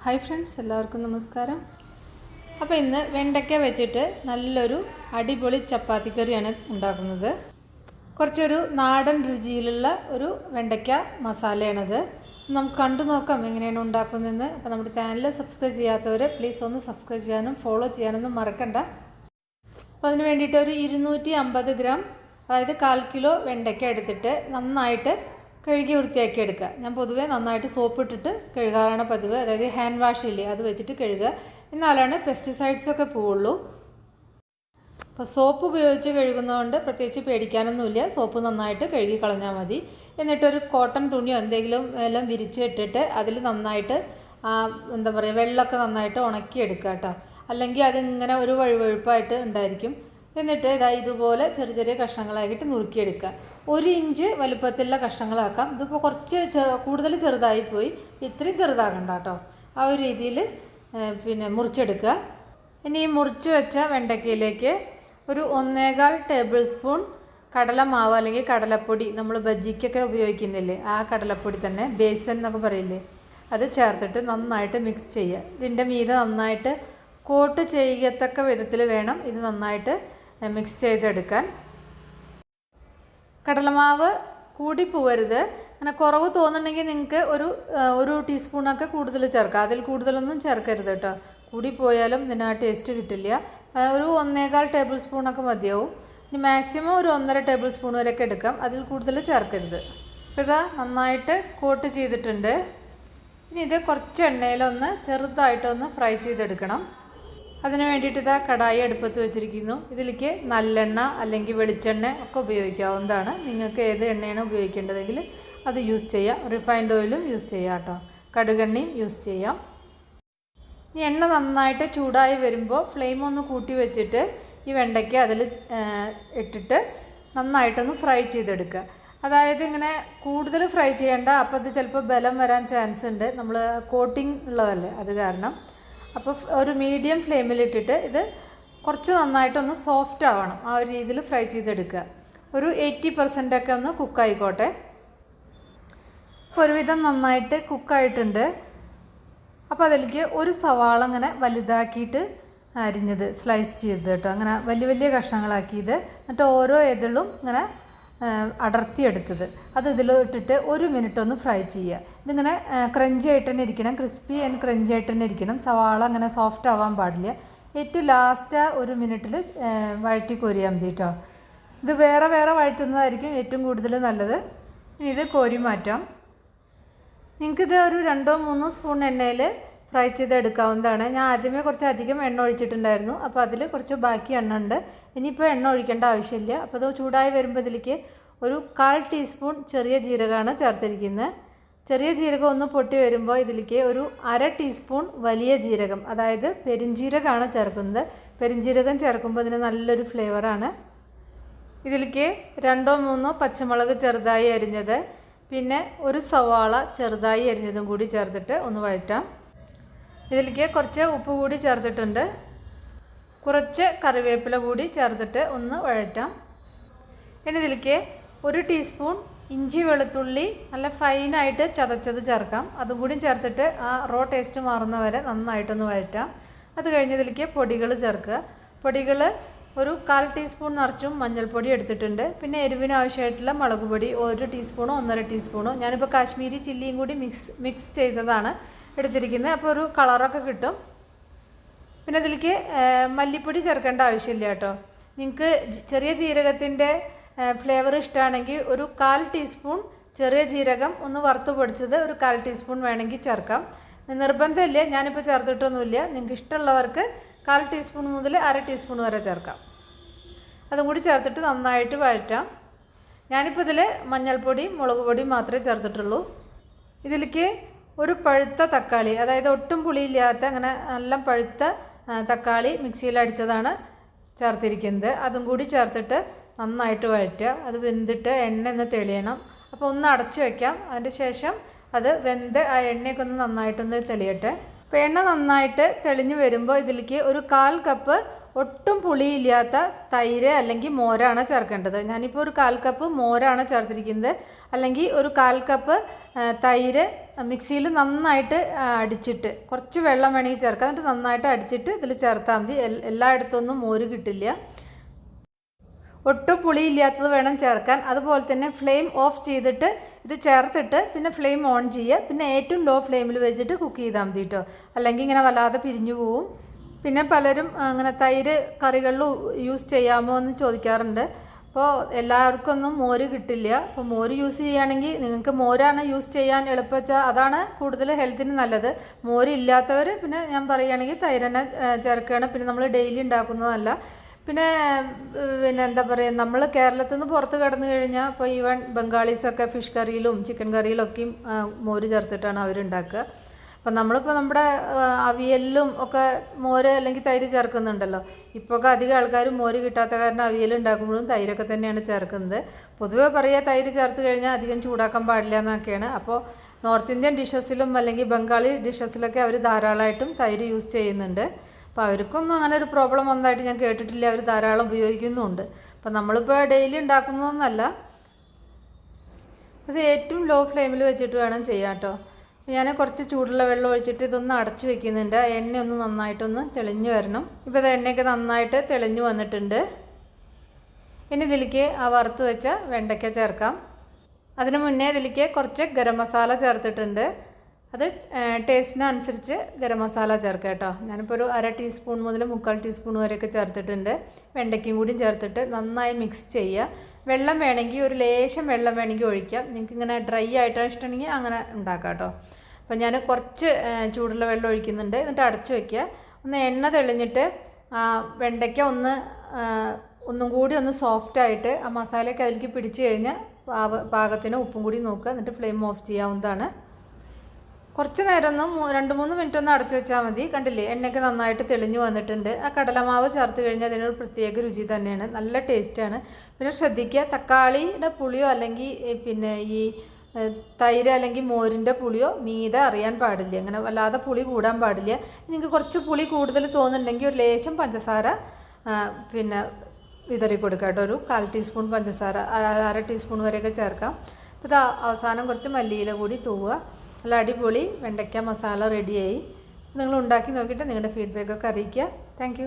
Hi friends, എല്ലാവർക്കും നമസ്കാരം. അപ്പോൾ ഇന്ന് വെണ്ടയ്ക്ക വെച്ചിട്ട് നല്ലൊരു അടിപൊളി ചപ്പാത്തി കറിയാണ് ഉണ്ടാക്കുന്നത്. കുറച്ചൊരു നാടൻ രുചിയിലുള്ള ഒരു വെണ്ടയ്ക്ക മസാലയാണത്. നമുക്ക് കണ്ടു നോക്കാം എങ്ങനെയാണ് ഉണ്ടാക്കുന്നതെന്ന്. അപ്പോൾ നമ്മുടെ ചാനൽ സബ്സ്ക്രൈബ് ചെയ്യാത്തവർ പ്ലീസ് ഒന്ന് സബ്സ്ക്രൈബ് ചെയ്യാനും ഫോളോ ചെയ്യാനൊന്നും മറക്കണ്ട. അപ്പോൾ അതിന് വേണ്ടിയിട്ട് ഒരു 250 ഗ്രാം, അതായത് 1/4 കിലോ വെണ്ടയ്ക്ക എടുത്തിട്ട് നന്നായിട്ട് കഴുകി വൃത്തിയാക്കി എടുക്കുക. ഞാൻ പൊതുവേ നന്നായിട്ട് സോപ്പ് ഇട്ടിട്ട് കഴുകാറാണ് പതിവ്. അതായത് ഹാൻഡ് വാഷ് ഇല്ലേ, അത് വെച്ചിട്ട് കഴുകുക. എന്നാലാണ് പെസ്റ്റിസൈഡ്സൊക്കെ പോവുള്ളൂ. അപ്പോൾ സോപ്പ് ഉപയോഗിച്ച് കഴുകുന്നതുകൊണ്ട് പ്രത്യേകിച്ച് പേടിക്കാനൊന്നുമില്ല. സോപ്പ് നന്നായിട്ട് കഴുകി കളഞ്ഞാൽ മതി. എന്നിട്ടൊരു കോട്ടൺ തുണിയോ എന്തെങ്കിലും എല്ലാം വിരിച്ചിട്ടിട്ട് അതിൽ നന്നായിട്ട് വെള്ളമൊക്കെ നന്നായിട്ട് ഉണക്കിയെടുക്കുക കേട്ടോ. അല്ലെങ്കിൽ അതിങ്ങനെ ഒരു വഴുവഴുപ്പായിട്ട് ഉണ്ടായിരിക്കും. എന്നിട്ട് ഇതുപോലെ ചെറിയ ചെറിയ കഷ്ണങ്ങളാക്കിയിട്ട് നുറുക്കിയെടുക്കുക. 1 ഇഞ്ച് വലുപ്പത്തിലുള്ള കഷ്ണങ്ങളാക്കാം. ഇതിപ്പോൾ കുറച്ച് കൂടുതൽ ചെറുതായിപ്പോയി, ഇത്രയും ചെറുതാകണ്ട കേട്ടോ. ആ ഒരു രീതിയിൽ മുറിച്ചെടുക്കുക. ഇനി ഈ മുറിച്ച് വെച്ച വെണ്ടയ്ക്കയിലേക്ക് ഒരു 1.25 ടേബിൾ സ്പൂൺ കടലമാവ് അല്ലെങ്കിൽ കടലപ്പൊടി, നമ്മൾ ബജ്ജിക്കൊക്കെ ഉപയോഗിക്കുന്നില്ലേ ആ കടലപ്പൊടി തന്നെ, ബേസൻ എന്നൊക്കെ പറയില്ലേ, അത് ചേർത്തിട്ട് നന്നായിട്ട് മിക്സ് ചെയ്യുക. ഇതിൻ്റെ മീതെ നന്നായിട്ട് കോട്ട് ചെയ്യത്തക്ക വിധത്തിൽ വേണം ഇത് നന്നായിട്ട് മിക്സ് ചെയ്തെടുക്കാൻ. കടലമാവ് കൂടി പോവരുത്. അങ്ങനെ കുറവ് തോന്നുന്നുണ്ടെങ്കിൽ നിങ്ങൾക്ക് ഒരു ടീസ്പൂണൊക്കെ കൂടുതൽ ചേർക്കാം. അതിൽ കൂടുതലൊന്നും ചേർക്കരുത് കേട്ടോ. കൂടിപ്പോയാലും ഇതിന് ആ ടേസ്റ്റ് കിട്ടില്ല. ഒരു 1.25 ടേബിൾ സ്പൂണൊക്കെ മതിയാവും. ഇനി മാക്സിമം ഒരു 1.5 ടേബിൾ സ്പൂൺ വരെയൊക്കെ എടുക്കാം. അതിൽ കൂടുതൽ ചേർക്കരുത്. അപ്പോൾ ഇതാ നന്നായിട്ട് കോട്ട് ചെയ്തിട്ടുണ്ട്. ഇനി ഇത് കുറച്ച് എണ്ണയിലൊന്ന് ചെറുതായിട്ടൊന്ന് ഫ്രൈ ചെയ്തെടുക്കണം. അതിന് വേണ്ടിയിട്ട് ഇതാ കടായി അടുപ്പത്ത് വെച്ചിരിക്കുന്നു. ഇതിലേക്ക് നല്ലെണ്ണ അല്ലെങ്കിൽ വെളിച്ചെണ്ണ ഒക്കെ ഉപയോഗിക്കാവുന്നതാണ്. നിങ്ങൾക്ക് ഏത് എണ്ണയാണ് ഉപയോഗിക്കേണ്ടതെങ്കിൽ അത് യൂസ് ചെയ്യാം. റിഫൈൻഡ് ഓയിലും യൂസ് ചെയ്യാം കേട്ടോ. കടുകെണ്ണയും യൂസ് ചെയ്യാം. ഈ എണ്ണ നന്നായിട്ട് ചൂടായി വരുമ്പോൾ ഫ്ലെയിം ഒന്ന് കൂട്ടി വെച്ചിട്ട് ഈ വെണ്ടയ്ക്ക അതിൽ ഇട്ടിട്ട് നന്നായിട്ടൊന്ന് ഫ്രൈ ചെയ്തെടുക്കുക. അതായത് ഇങ്ങനെ കൂടുതൽ ഫ്രൈ ചെയ്യേണ്ട. അപ്പോൾ അത് ചിലപ്പോൾ ബലം വരാൻ ചാൻസ് ഉണ്ട്. നമ്മൾ കോട്ടിംഗ് ഉള്ളതല്ലേ, അത് കാരണം. അപ്പോൾ ഒരു മീഡിയം ഫ്ലെയിമിലിട്ടിട്ട് ഇത് കുറച്ച് നന്നായിട്ടൊന്ന് സോഫ്റ്റ് ആവണം. ആ ഒരു രീതിയിൽ ഫ്രൈ ചെയ്തെടുക്കുക. ഒരു 80% ഒന്ന് കുക്കായിക്കോട്ടെ. അപ്പോൾ ഒരുവിധം നന്നായിട്ട് കുക്കായിട്ടുണ്ട്. അപ്പോൾ അതിലേക്ക് ഒരു സവാള അങ്ങനെ വലുതാക്കിയിട്ട് അരിഞ്ഞത് സ്ലൈസ് ചെയ്ത് കേട്ടോ, അങ്ങനെ വലിയ വലിയ കഷ്ണങ്ങളാക്കിയത്. എന്നിട്ട് ഓരോ ഇതളും ഇങ്ങനെ അടർത്തിയെടുത്തത് അത് ഇതിൽ ഇട്ടിട്ട് 1 മിനിറ്റ് ഒന്ന് ഫ്രൈ ചെയ്യുക. ഇതിങ്ങനെ ക്രഞ്ചി ആയിട്ട് തന്നെ ഇരിക്കണം, ക്രിസ്പി ആൻഡ് ക്രഞ്ചി ആയിട്ട് തന്നെ ഇരിക്കണം. സവാള അങ്ങനെ സോഫ്റ്റ് ആവാൻ പാടില്ല. ഏറ്റവും ലാസ്റ്റ് 1 മിനിറ്റിൽ വഴറ്റി കോരിയാൽ മതി കേട്ടോ. ഇത് വേറെ വേറെ വഴറ്റുന്നതായിരിക്കും ഏറ്റവും കൂടുതൽ നല്ലത്. ഇനി ഇത് കോരി മാറ്റാം. നിങ്ങൾക്കിത് ഒരു 2-3 സ്പൂൺ എണ്ണയിൽ ഫ്രൈ ചെയ്തെടുക്കാവുന്നതാണ്. ഞാൻ ആദ്യമേ കുറച്ച് അധികം എണ്ണ ഒഴിച്ചിട്ടുണ്ടായിരുന്നു. അപ്പോൾ അതിൽ കുറച്ച് ബാക്കി എണ്ണ ഉണ്ട്. ഇനിയിപ്പോൾ എണ്ണ ഒഴിക്കേണ്ട ആവശ്യമില്ല. അപ്പോൾ ഇത് ചൂടായി വരുമ്പോൾ ഇതിലേക്ക് ഒരു 1/4 ടീസ്പൂൺ ചെറിയ ജീരകമാണ് ചേർത്തിരിക്കുന്നത്. ചെറിയ ജീരകം ഒന്ന് പൊട്ടി വരുമ്പോൾ ഇതിലേക്ക് ഒരു 1/2 ടീസ്പൂൺ വലിയ ജീരകം, അതായത് പെരിഞ്ജീരകമാണ് ചേർക്കുന്നത്. പെരിഞ്ജീരകം ചേർക്കുമ്പോൾ ഇതിന് നല്ലൊരു ഫ്ലേവറാണ്. ഇതിലേക്ക് 2-3 പച്ചമുളക് ചെറുതായി അരിഞ്ഞത്, പിന്നെ ഒരു സവാള ചെറുതായി അരിഞ്ഞതും കൂടി ചേർത്തിട്ട് ഒന്ന് വഴറ്റാം. ഇതിലേക്ക് കുറച്ച് ഉപ്പ് കൂടി ചേർത്തിട്ടുണ്ട്. കുറച്ച് കറിവേപ്പില കൂടി ചേർത്തിട്ട് ഒന്ന് വഴറ്റാം. ഇനി ഇതിലേക്ക് 1 ടീസ്പൂൺ ഇഞ്ചി വെളുത്തുള്ളി നല്ല ഫൈനായിട്ട് ചതച്ചത് ചേർക്കാം. അതും കൂടി ചേർത്തിട്ട് ആ റോ ടേസ്റ്റ് മാറുന്നവരെ നന്നായിട്ടൊന്ന് വഴറ്റാം. അത് കഴിഞ്ഞ് ഇതിലേക്ക് പൊടികൾ ചേർക്കുക. പൊടികൾ ഒരു 1/4 ടീസ്പൂൺ നിറച്ചും മഞ്ഞൾപ്പൊടി എടുത്തിട്ടുണ്ട്. പിന്നെ എരിവിന് ആവശ്യമായിട്ടുള്ള മുളക് പൊടി 1 ടീസ്പൂണോ 1.5 ടീസ്പൂണോ. ഞാനിപ്പോൾ കാശ്മീരി ചില്ലിയും കൂടി മിക്സ് ചെയ്തതാണ് എടുത്തിരിക്കുന്നത്. അപ്പോൾ ഒരു കളറൊക്കെ കിട്ടും. പിന്നെ ഇതിലേക്ക് മല്ലിപ്പൊടി ചേർക്കേണ്ട ആവശ്യമില്ല കേട്ടോ. നിങ്ങൾക്ക് ചെറിയ ജീരകത്തിൻ്റെ ഫ്ലേവർ ഇഷ്ടമാണെങ്കിൽ ഒരു 1/4 ടീസ്പൂൺ ചെറിയ ജീരകം ഒന്ന് വറുത്ത് പൊടിച്ചത് ഒരു 1/4 ടീസ്പൂൺ വേണമെങ്കിൽ ചേർക്കാം. നിർബന്ധമില്ല, ഞാനിപ്പോൾ ചേർത്തിട്ടൊന്നുമില്ല. നിങ്ങൾക്ക് ഇഷ്ടമുള്ളവർക്ക് 1/4 ടീസ്പൂൺ മുതൽ 1/2 ടീസ്പൂൺ വരെ ചേർക്കാം. അതും കൂടി ചേർത്തിട്ട് നന്നായിട്ട് വഴറ്റാം. ഞാനിപ്പോൾ ഇതിൽ മഞ്ഞൾപ്പൊടിയും മുളക് പൊടിയും മാത്രമേ ചേർത്തിട്ടുള്ളൂ. ഇതിലേക്ക് ഒരു പഴുത്ത തക്കാളി, അതായത് ഒട്ടും പുളിയില്ലാത്ത അങ്ങനെ നല്ല പഴുത്ത തക്കാളി മിക്സിയിൽ അടിച്ചതാണ് ചേർത്തിരിക്കുന്നത്. അതും കൂടി ചേർത്തിട്ട് നന്നായിട്ട് വഴറ്റുക. അത് വെന്തിട്ട് എണ്ണ ഒന്ന് തെളിയണം. അപ്പോൾ ഒന്ന് അടച്ചു വയ്ക്കാം. അതിൻ്റെ ശേഷം അത് വെന്ത് ആ എണ്ണയൊക്കെ ഒന്ന് നന്നായിട്ടൊന്ന് തെളിയട്ടെ. അപ്പോൾ എണ്ണ നന്നായിട്ട് തെളിഞ്ഞ് വരുമ്പോൾ ഇതിലേക്ക് ഒരു 1/4 കപ്പ് ഒട്ടും പുളിയില്ലാത്ത തൈര് അല്ലെങ്കിൽ മോരാണ് ചേർക്കേണ്ടത്. ഞാനിപ്പോൾ ഒരു 1/4 കപ്പ് മോരാണ് ചേർത്തിരിക്കുന്നത്. അല്ലെങ്കിൽ ഒരു 1/4 കപ്പ് തൈര് മിക്സിയിൽ നന്നായിട്ട് അടിച്ചിട്ട് കുറച്ച് വെള്ളം വേണമെങ്കിൽ ചേർക്കാം. എന്നിട്ട് നന്നായിട്ട് അടിച്ചിട്ട് ഇതിൽ ചേർത്താൽ മതി. എല്ലായിടത്തൊന്നും മോര് കിട്ടില്ല. ഒട്ടും പുളിയില്ലാത്തത് വേണം ചേർക്കാൻ. അതുപോലെ തന്നെ ഫ്ലെയിം ഓഫ് ചെയ്തിട്ട് ഇത് ചേർത്തിട്ട് പിന്നെ ഫ്ലെയിം ഓൺ ചെയ്യുക. പിന്നെ ഏറ്റവും ലോ ഫ്ലെയിമിൽ വെച്ചിട്ട് കുക്ക് ചെയ്താൽ മതി കേട്ടോ. അല്ലെങ്കിൽ ഇങ്ങനെ വല്ലാതെ പിരിഞ്ഞു പോവും. പിന്നെ പലരും അങ്ങനെ തൈര് കറികളിൽ യൂസ് ചെയ്യാമോ എന്ന് ചോദിക്കാറുണ്ട്. അപ്പോൾ എല്ലാവർക്കും ഒന്നും മോര് കിട്ടില്ല. അപ്പോൾ മോര് യൂസ് ചെയ്യുകയാണെങ്കിൽ നിങ്ങൾക്ക് മോരാണ് യൂസ് ചെയ്യാൻ എളുപ്പമെച്ചാൽ അതാണ് കൂടുതൽ ഹെൽത്തിന് നല്ലത്. മോര് ഇല്ലാത്തവർ പിന്നെ ഞാൻ പറയുകയാണെങ്കിൽ തൈര് തന്നെ ചേർക്കുകയാണ്. പിന്നെ നമ്മൾ ഡെയിലി ഉണ്ടാക്കുന്നതല്ല. പിന്നെ എന്താ പറയുക, നമ്മൾ കേരളത്തിൽ നിന്ന് പുറത്ത് കടന്നു കഴിഞ്ഞാൽ ഇപ്പോൾ ഈവൻ ബംഗാളീസൊക്കെ ഫിഷ് കറിയിലും ചിക്കൻ കറിയിലൊക്കെയും മോര് ചേർത്തിട്ടാണ് അവരുണ്ടാക്കുക. അപ്പം നമ്മളിപ്പോൾ നമ്മുടെ അവിയലിലും ഒക്കെ മോര് അല്ലെങ്കിൽ തൈര് ചേർക്കുന്നുണ്ടല്ലോ. ഇപ്പോഴൊക്കെ അധികം ആൾക്കാരും മോര് കിട്ടാത്ത കാരണം അവിയൽ ഉണ്ടാക്കുമ്പോഴും തൈരൊക്കെ തന്നെയാണ് ചേർക്കുന്നത്. പൊതുവെ പറയുക തൈര് ചേർത്ത് കഴിഞ്ഞാൽ അധികം ചൂടാക്കാൻ പാടില്ല എന്നൊക്കെയാണ്. അപ്പോൾ നോർത്ത് ഇന്ത്യൻ ഡിഷസിലും അല്ലെങ്കിൽ ബംഗാളി ഡിഷസിലൊക്കെ അവർ ധാരാളമായിട്ടും തൈര് യൂസ് ചെയ്യുന്നുണ്ട്. അപ്പോൾ അവർക്കൊന്നും അങ്ങനെ ഒരു പ്രോബ്ലം വന്നതായിട്ട് ഞാൻ കേട്ടിട്ടില്ല. അവർ ധാരാളം ഉപയോഗിക്കുന്നുമുണ്ട്. അപ്പം നമ്മളിപ്പോൾ ഡെയിലി ഉണ്ടാക്കുന്നതൊന്നല്ല. അത് ഏറ്റവും ലോ ഫ്ലെയിമിൽ വെച്ചിട്ട് വേണം ചെയ്യാം കേട്ടോ. ഞാൻ കുറച്ച് ചൂടുള്ള വെള്ളം ഒഴിച്ചിട്ട് ഇതൊന്ന് അടച്ചു വെക്കുന്നുണ്ട്. എണ്ണ ഒന്ന് നന്നായിട്ടൊന്ന് തെളിഞ്ഞു വരണം. ഇപ്പോൾ ഇത് എണ്ണയൊക്കെ നന്നായിട്ട് തെളിഞ്ഞു വന്നിട്ടുണ്ട്. ഇനി ഇതിലേക്ക് ആ വറുത്ത് വെച്ച വെണ്ടയ്ക്ക ചേർക്കാം. അതിന് മുന്നേ ഇതിലേക്ക് കുറച്ച് ഗരം മസാല ചേർത്തിട്ടുണ്ട്. അത് ടേസ്റ്റിനനുസരിച്ച് ഗരം മസാല ചേർക്കാം കേട്ടോ. ഞാനിപ്പോൾ ഒരു 1/2 ടീസ്പൂൺ മുതൽ 3/4 ടീസ്പൂൺ വരെയൊക്കെ ചേർത്തിട്ടുണ്ട്. വെണ്ടയ്ക്കും കൂടി ചേർത്തിട്ട് നന്നായി മിക്സ് ചെയ്യുക. വെള്ളം വേണമെങ്കിൽ ഒരു ലേശം വെള്ളം വേണമെങ്കിൽ ഒഴിക്കാം. നിങ്ങൾക്ക് ഇങ്ങനെ ഡ്രൈ ആയിട്ടാണ് ഇഷ്ടമാണെങ്കിൽ അങ്ങനെ ഉണ്ടാക്കാം കേട്ടോ. അപ്പം ഞാൻ കുറച്ച് ചൂടുള്ള വെള്ളം ഒഴിക്കുന്നുണ്ട്. എന്നിട്ട് അടച്ചു വയ്ക്കുക. ഒന്ന് എണ്ണ തെളിഞ്ഞിട്ട് വെണ്ടയ്ക്ക ഒന്നും കൂടി ഒന്ന് സോഫ്റ്റായിട്ട് ആ മസാലയൊക്കെ അതിലേക്ക് പിടിച്ച് കഴിഞ്ഞാൽ പാകത്തിന് ഉപ്പും കൂടി നോക്കുക. എന്നിട്ട് ഫ്ലെയിം ഓഫ് ചെയ്യാവുന്നതാണ്. കുറച്ച് നേരം ഒന്ന് 2-3 മിനിറ്റ് ഒന്ന് അടച്ചു വെച്ചാൽ മതി. കണ്ടില്ലേ, എണ്ണയൊക്കെ നന്നായിട്ട് തെളിഞ്ഞു വന്നിട്ടുണ്ട്. ആ കടലമാവ് ചേർത്ത് കഴിഞ്ഞാൽ അതിനൊരു പ്രത്യേക രുചി തന്നെയാണ്, നല്ല ടേസ്റ്റാണ്. പിന്നെ ശ്രദ്ധിക്കുക, തക്കാളിയുടെ പുളിയോ അല്ലെങ്കിൽ പിന്നെ ഈ തൈര് അല്ലെങ്കിൽ മോരിൻ്റെ പുളിയോ മീതെ അറിയാൻ പാടില്ല. അങ്ങനെ വല്ലാതെ പുളി കൂടാൻ പാടില്ല. നിങ്ങൾക്ക് കുറച്ച് പുളി കൂടുതൽ തോന്നുന്നുണ്ടെങ്കിൽ ഒരു ലേശം പഞ്ചസാര പിന്നെ വിതറി കൊടുക്കാം കേട്ടോ. ഒരു 1/4 ടീസ്പൂൺ പഞ്ചസാര 1/2 ടീസ്പൂൺ വരെയൊക്കെ ചേർക്കാം. അപ്പോൾ ഇത് അവസാനം കുറച്ച് മല്ലിയില കൂടി തൂവുക. നല്ല അടിപൊളി വെണ്ടയ്ക്ക മസാല റെഡിയായി. നിങ്ങൾ ഉണ്ടാക്കി നോക്കിയിട്ട് നിങ്ങളുടെ ഫീഡ്ബാക്കൊക്കെ അറിയിക്കുക. Thank you.